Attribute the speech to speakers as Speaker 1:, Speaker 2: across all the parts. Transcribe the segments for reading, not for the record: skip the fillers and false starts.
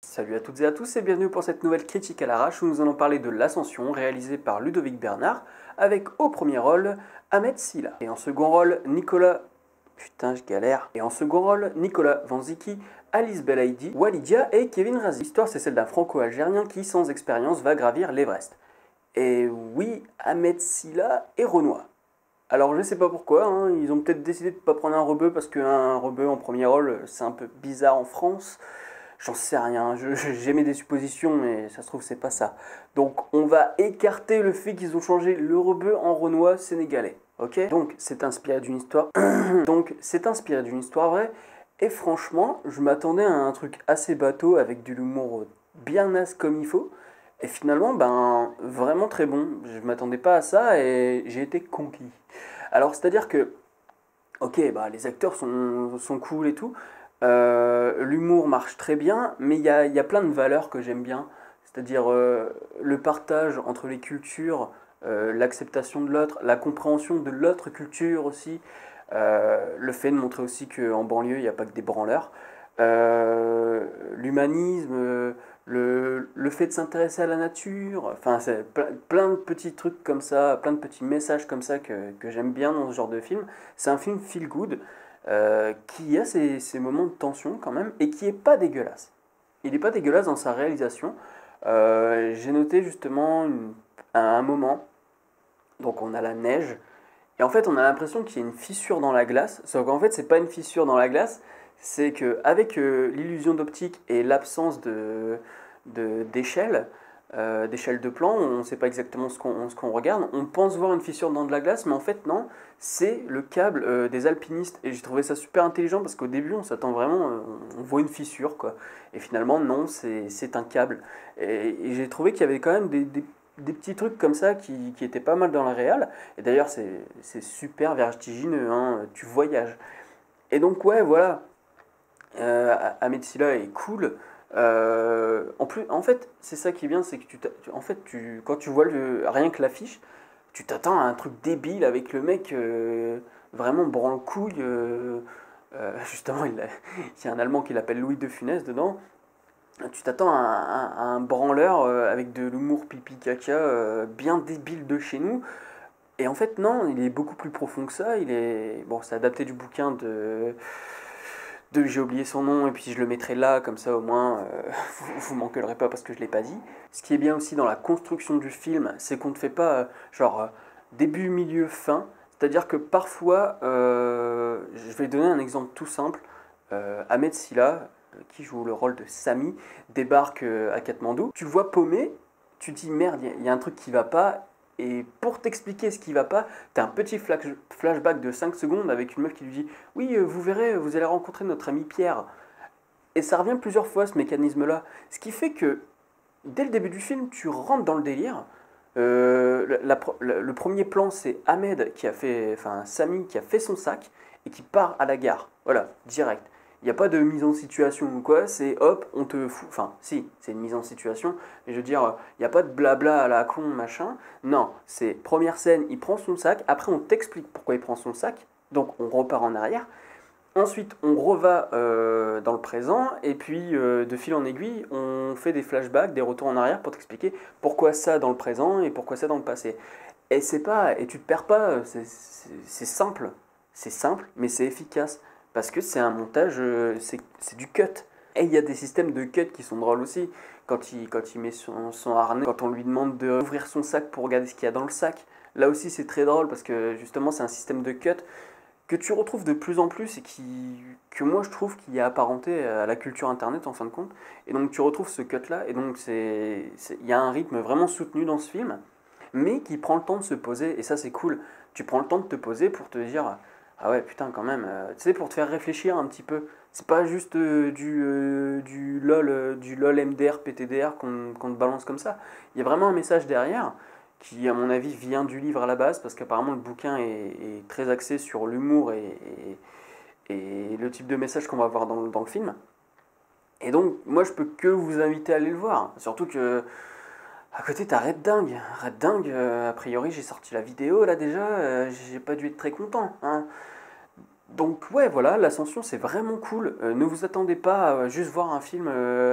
Speaker 1: Salut à toutes et à tous et bienvenue pour cette nouvelle critique à l'arrache où nous allons parler de L'Ascension réalisée par Ludovic Bernard avec au premier rôle Ahmed Silla et en second rôle Nicolas... Putain je galère. Et en second rôle Nicolas Vanziki, Alice Belaïdi, Walidia et Kevin Razi. L'histoire c'est celle d'un franco-algérien qui sans expérience va gravir l'Everest. Et oui, Ahmed Silla est renois. Alors je sais pas pourquoi, hein, ils ont peut-être décidé de pas prendre un rebeu parce qu'un rebeu en premier rôle c'est un peu bizarre en France. J'en sais rien, j'émets des suppositions, mais ça se trouve, c'est pas ça. Donc, on va écarter le fait qu'ils ont changé le rebeu en renois sénégalais. Ok. Donc, c'est inspiré d'une histoire. Donc, c'est inspiré d'une histoire vraie. Et franchement, je m'attendais à un truc assez bateau avec de l'humour bien naze comme il faut. Et finalement, ben, vraiment très bon. Je m'attendais pas à ça et j'ai été conquis. Alors, c'est-à-dire que ok, bah, les acteurs sont cool et tout. L'humour marche très bien, mais il y a plein de valeurs que j'aime bien. C'est-à-dire le partage entre les cultures, l'acceptation de l'autre, la compréhension de l'autre culture aussi. Le fait de montrer aussi qu'en banlieue, il n'y a pas que des branleurs. L'humanisme, le fait de s'intéresser à la nature. Enfin, c'est plein de petits trucs comme ça, plein de petits messages comme ça que j'aime bien dans ce genre de film. C'est un film feel good qui a ses moments de tension quand même et qui est pas dégueulasse. Il n'est pas dégueulasse dans sa réalisation. J'ai noté justement à un moment, donc on a la neige, et en fait on a l'impression qu'il y a une fissure dans la glace, sauf qu'en fait c'est pas une fissure dans la glace, c'est qu'avec l'illusion d'optique et l'absence d'échelle, d'échelle de plan, on ne sait pas exactement ce qu'on regarde, on pense voir une fissure dans de la glace, mais en fait non, c'est le câble des alpinistes. Et j'ai trouvé ça super intelligent parce qu'au début on s'attend vraiment, on voit une fissure quoi. Et finalement non, c'est un câble. Et j'ai trouvé qu'il y avait quand même des petits trucs comme ça qui étaient pas mal dans la réal. Et d'ailleurs c'est super vertigineux, hein, tu voyages. Et donc ouais voilà, Ahmed Silla est cool. En fait, c'est ça qui est bien, c'est que en fait, quand tu vois rien que l'affiche, tu t'attends à un truc débile avec le mec vraiment branle-couille. Justement, il y a un Allemand qui l'appelle Louis de Funès dedans. Tu t'attends à un branleur avec de l'humour pipi caca bien débile de chez nous. Et en fait, non, il est beaucoup plus profond que ça. Bon, c'est adapté du bouquin j'ai oublié son nom et puis je le mettrai là, comme ça au moins vous m'engueulerez pas parce que je l'ai pas dit. Ce qui est bien aussi dans la construction du film, c'est qu'on ne fait pas début, milieu, fin. C'est-à-dire que parfois, je vais donner un exemple tout simple. Ahmed Silla, qui joue le rôle de Sami, débarque à Katmandou. Tu le vois paumé, tu te dis merde, il y a un truc qui va pas. Et pour t'expliquer ce qui va pas, t'as un petit flashback de 5 secondes avec une meuf qui lui dit oui, vous verrez, vous allez rencontrer notre ami Pierre. Et ça revient plusieurs fois ce mécanisme-là. Ce qui fait que dès le début du film, tu rentres dans le délire. Le premier plan, c'est Ahmed qui a fait, enfin Sami qui a fait son sac et qui part à la gare. Voilà, direct. Il n'y a pas de mise en situation ou quoi, c'est hop, on te fout. Enfin, si, c'est une mise en situation, mais je veux dire, il n'y a pas de blabla à la con, machin. Non, c'est première scène, il prend son sac, après on t'explique pourquoi il prend son sac, donc on repart en arrière. Ensuite, on reva dans le présent, et puis de fil en aiguille, on fait des flashbacks, des retours en arrière pour t'expliquer pourquoi ça dans le présent et pourquoi ça dans le passé. Et tu te perds pas, c'est simple, mais c'est efficace parce que c'est un montage, c'est du cut. Et il y a des systèmes de cut qui sont drôles aussi. Quand il met son harnais, quand on lui demande d'ouvrir son sac pour regarder ce qu'il y a dans le sac, là aussi c'est très drôle parce que justement c'est un système de cut que tu retrouves de plus en plus et que moi je trouve qu'il est apparenté à la culture internet en fin de compte. Et donc tu retrouves ce cut là et donc il y a un rythme vraiment soutenu dans ce film, mais qui prend le temps de se poser et ça c'est cool. Tu prends le temps de te poser pour te dire ah ouais putain quand même, tu sais pour te faire réfléchir un petit peu. C'est pas juste du LOL MDR PTDR qu'on te balance comme ça. Il y a vraiment un message derrière qui à mon avis vient du livre à la base, parce qu'apparemment le bouquin est très axé sur l'humour et le type de message qu'on va voir dans le film. Et donc moi je peux que vous inviter à aller le voir, surtout que à côté t'as Red Dingue. Red Dingue, a priori j'ai sorti la vidéo là déjà, j'ai pas dû être très content. Hein. Donc ouais, voilà, l'Ascension c'est vraiment cool. Ne vous attendez pas à juste voir un film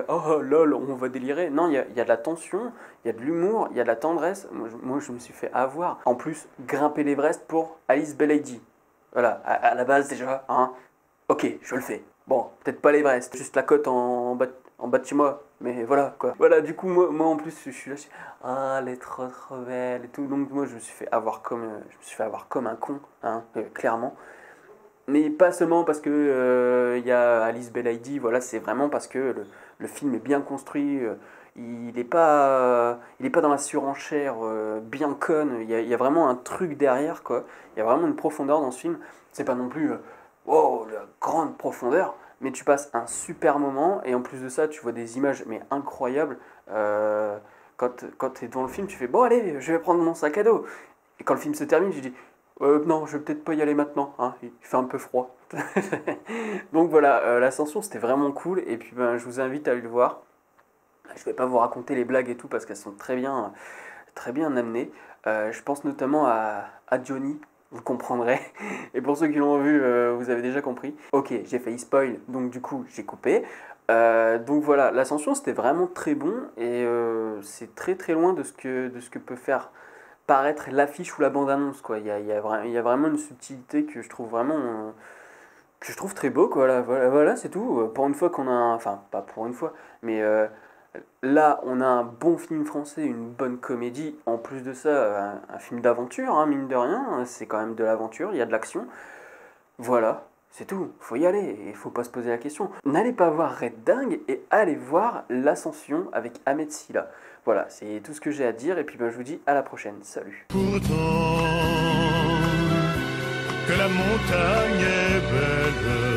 Speaker 1: oh lol, on va délirer. Non, il y a de la tension, il y a de l'humour, il y a de la tendresse. Moi, je me suis fait avoir. En plus, grimper l'Everest pour Alice Belaïdi. Voilà, à la base déjà, hein. Ok, je le fais. Bon, peut-être pas l'Everest, juste la côte en bas de chez moi. Mais voilà quoi. Voilà, du coup, moi en plus, je suis là, ah, elle est trop trop belle et tout. Donc moi, je me suis fait avoir comme un con, hein, clairement. Mais pas seulement parce que il y a Alice Belaïdi, voilà, c'est vraiment parce que le film est bien construit, il est pas dans la surenchère bien conne, il y a vraiment un truc derrière, quoi. Il y a vraiment une profondeur dans ce film. C'est pas non plus, wow, la grande profondeur, mais tu passes un super moment, et en plus de ça, tu vois des images mais incroyables. Quand tu es dans le film, tu fais, bon allez, je vais prendre mon sac à dos. Et quand le film se termine, je dis, non, je vais peut-être pas y aller maintenant, hein, il fait un peu froid. Donc voilà, l'ascension c'était vraiment cool, et puis ben, je vous invite à aller le voir. Je vais pas vous raconter les blagues et tout parce qu'elles sont très bien amenées. Je pense notamment à Johnny, vous comprendrez. Et pour ceux qui l'ont vu, vous avez déjà compris. Ok, j'ai failli spoil, donc du coup j'ai coupé. Donc voilà, l'ascension c'était vraiment très bon, et c'est très loin de ce que peut faire paraître l'affiche ou la bande-annonce, quoi. Il y a vraiment une subtilité que je trouve vraiment que je trouve très beau, quoi. Voilà, c'est tout. Pour une fois qu'on a enfin pas pour une fois, mais là on a un bon film français, une bonne comédie, en plus de ça un film d'aventure, hein, mine de rien, c'est quand même de l'aventure, il y a de l'action. Voilà, c'est tout, faut y aller, et faut pas se poser la question. N'allez pas voir Red Dingue et allez voir L'Ascension avec Ahmed Silla. Voilà, c'est tout ce que j'ai à dire, et puis ben, je vous dis à la prochaine, salut.
Speaker 2: Pourtant que la montagne est belle.